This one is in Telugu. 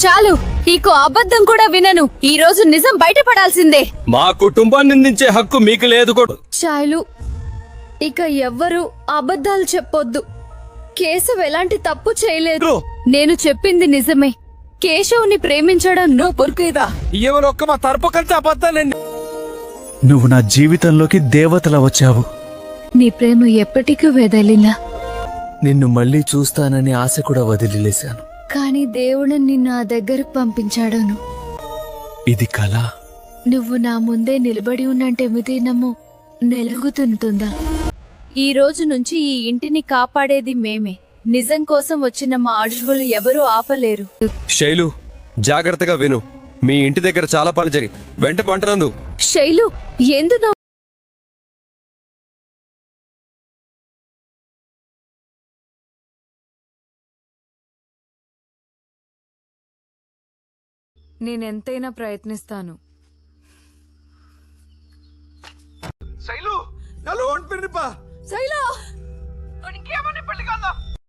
చాలు, నీకు అబద్ధం కూడా వినను. ఈ రోజు నిజం బయటపడాల్సిందే. మా కుటుంబాన్ని నిందించే హక్కు మీకు లేదు కూడా. చాలు, ఇక ఎవ్వరూ అబద్ధాలు చెప్పొద్దు. కేశవ్ ఎలాంటి తప్పు చేయలేదు. నేను చెప్పింది నిజమే. కేశవ్ని ప్రేమించడం నువ్వు పొరుకేదా? ఎవరొక్క మా తరపు కంటే అబద్ధాలండి. నువ్వు నా జీవితంలోకి దేవతలా వచ్చావు. నీ ప్రేమ ఎప్పటికీ వెదలిలా. నిన్ను మళ్ళీ చూస్తానని ఆశ కూడా వదిలిలేశాను. కానీ దేవుడు నిన్ను ఆ దగ్గరకు పంపించాడును. ఇది కళ. నువ్వు నా ముందే నిలబడి ఉన్నంటే మితినము నెలుగుతుంటుందా? ఈ రోజు నుంచి ఈ ఇంటిని కాపాడేది మేమే. నిజం కోసం వచ్చిన మా అడుగులు ఎవరూ ఆపలేరు. శైలు, జాగ్రత్తగా విను. మీ ఇంటి దగ్గర చాలా పని జరిగి వెంట పంటనందు. శైలు, ఎందుకు నేనెంతైనా ప్రయత్నిస్తాను. శైలు, నా లోన్ పెరిపా. శైలు, ఇంకేమని పెళ్లి కదా.